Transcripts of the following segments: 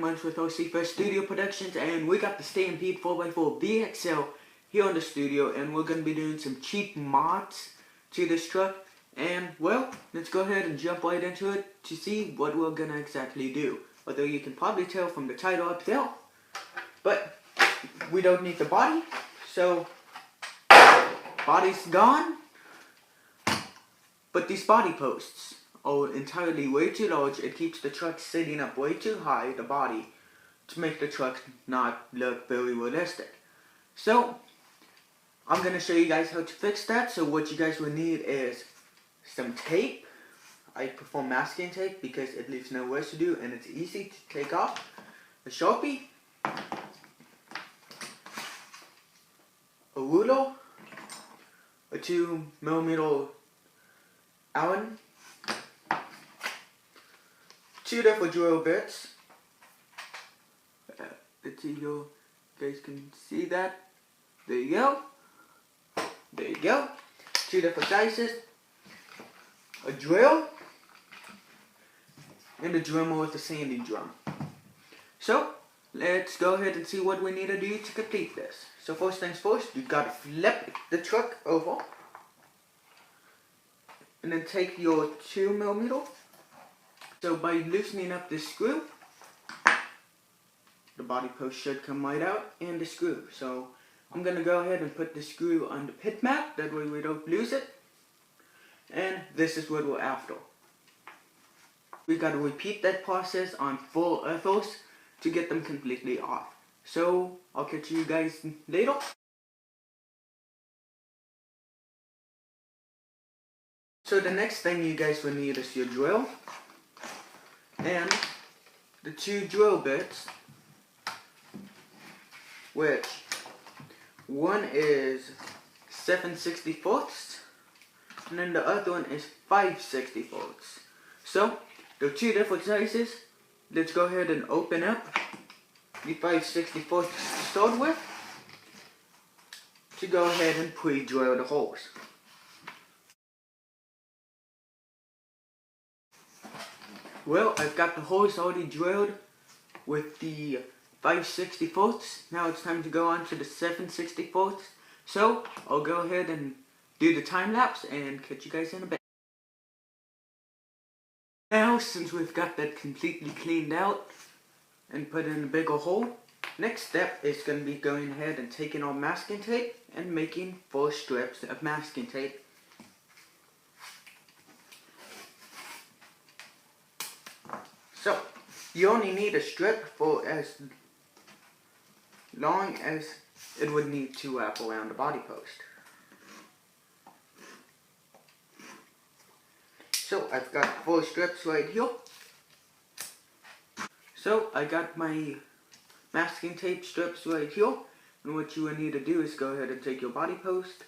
much with OC First Studio Productions, and we got the Stampede 4x4 BXL here on the studio, and we're going to be doing some cheap mods to this truck. And well, let's go ahead and jump right into it to see what we're going to exactly do. Although you can probably tell from the title up there, but we don't need the body, so body's gone. But these body posts are entirely way too large. It keeps the truck sitting up way too high, the body, to make the truck not look very realistic. So I'm going to show you guys how to fix that. So what you guys will need is some tape. I prefer masking tape because it leaves no residue and it's easy to take off. A Sharpie, a ruler, a 2mm Allen, 2 different drill bits. Let's see, you guys can see that. There you go. There you go. 2 different sizes. A drill. And a drummer with a sanding drum. So, let's go ahead and see what we need to do to complete this. So first things first, you've got to flip the truck over. And then take your 2mm. So by loosening up this screw, the body post should come right out, and the screw. So I'm going to go ahead and put the screw on the pit mat, that way we don't lose it. And this is what we're after. We got to repeat that process on 4 others to get them completely off. So I'll catch you guys later. So the next thing you guys will need is your drill and the 2 drill bits, which one is 7/64 and then the other one is 5/64. So they're 2 different sizes. Let's go ahead and open up the 5/64 to start with to go ahead and pre-drill the holes. Well, I've got the holes already drilled with the 5/64. Now it's time to go on to the 7/64. So I'll go ahead and do the time lapse and catch you guys in a bit. Now, since we've got that completely cleaned out and put in a bigger hole, next step is going to be going ahead and taking our masking tape and making 4 strips of masking tape. So, you only need a strip for as long as it would need to wrap around the body post. So, I've got 4 strips right here. So, I got my masking tape strips right here. And what you will need to do is go ahead and take your body post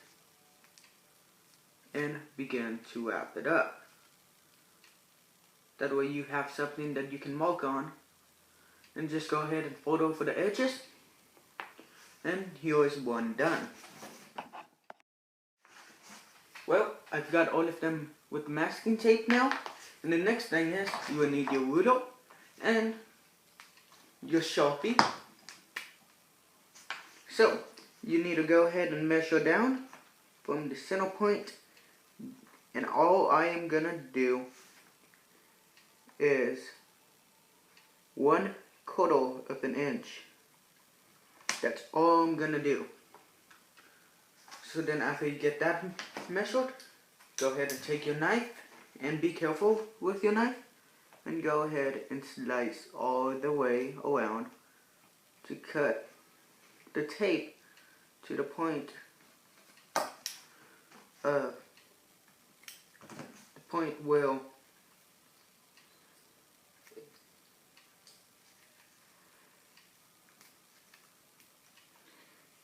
and begin to wrap it up. That way you have something that you can mark on, and just go ahead and fold over the edges, and here is one done. Well, I've got all of them with masking tape now, and the next thing is you will need your ruler and your Sharpie. So you need to go ahead and measure down from the center point, and all I am gonna do is 1/4 of an inch. That's all I'm gonna do. So then after you get that measured, go ahead and take your knife, and be careful with your knife, and go ahead and slice all the way around to cut the tape to the point where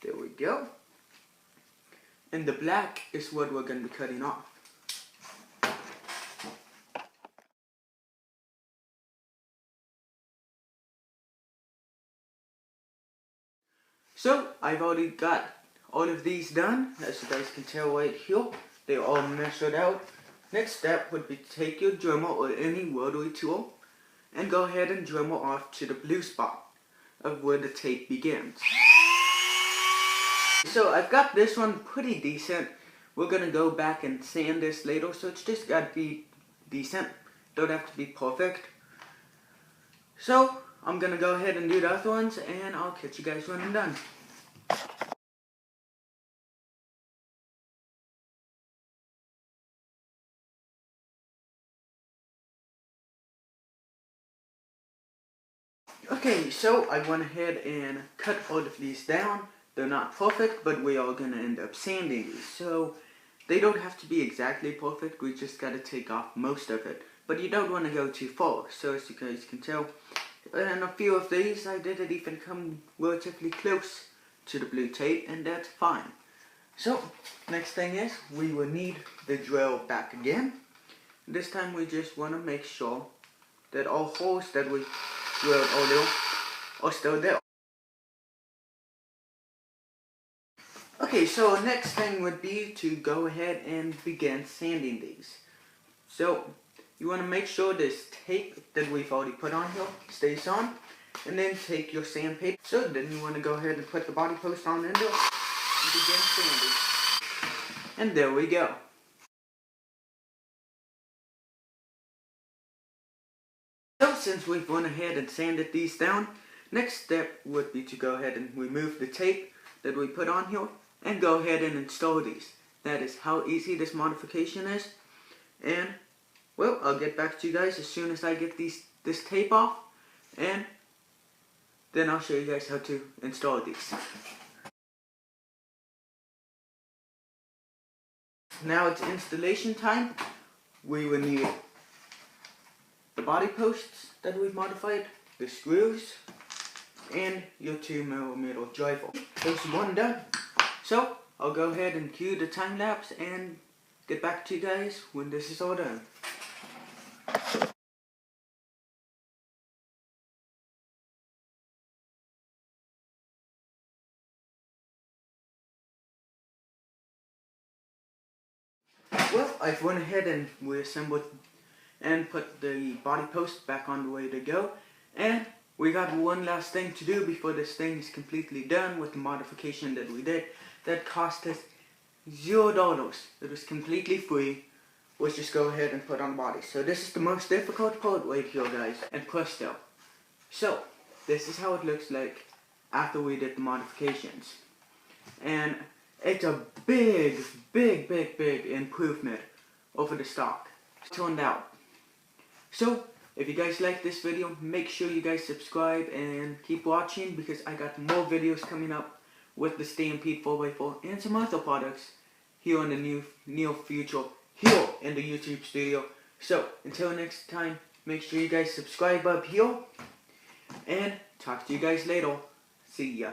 there we go. And the black is what we're going to be cutting off. So I've already got all of these done. As you guys can tell right here, they're all measured out. Next step would be to take your dremel or any rotary tool and go ahead and Dremel off to the blue spot of where the tape begins. So I've got this one pretty decent. We're gonna go back and sand this later, so it's just gotta be decent. Don't have to be perfect. So I'm gonna go ahead and do the other ones, and I'll catch you guys when I'm done. Okay, so I went ahead and cut all of these down. They're not perfect, but we are gonna end up sanding these. So they don't have to be exactly perfect, we just gotta take off most of it. But you don't wanna go too far, so as you guys can tell. And a few of these, I didn't even come relatively close to the blue tape, and that's fine. So, next thing is, we will need the drill back again. This time we just wanna make sure that all holes that we drilled earlier are still there. Okay, so next thing would be to go ahead and begin sanding these. So you want to make sure this tape that we've already put on here stays on, and then take your sandpaper. So then you want to go ahead and put the body post on into it and begin sanding. And there we go. So since we've went ahead and sanded these down, next step would be to go ahead and remove the tape that we put on here and go ahead and install these. That is how easy this modification is. And well, I'll get back to you guys as soon as I get this tape off, and then I'll show you guys how to install these. Now it's installation time. We will need the body posts that we've modified, the screws, and your 2mm driver. There's one done. So I'll go ahead and cue the time lapse and get back to you guys when this is all done. Well, I've went ahead and reassembled and put the body post back on the way to go, and we got one last thing to do before this thing is completely done with the modification that we did. That cost us $0. It was completely free. Let's just go ahead and put on the body. So this is the most difficult part right here, guys, and presto. So this is how it looks like after we did the modifications, and it's a big improvement over the stock. It turned out. So if you guys like this video, make sure you guys subscribe and keep watching, because I got more videos coming up with the Stampede 4x4 and some other products here in the near future here in the YouTube studio. So until next time, make sure you guys subscribe up here, and talk to you guys later. See ya.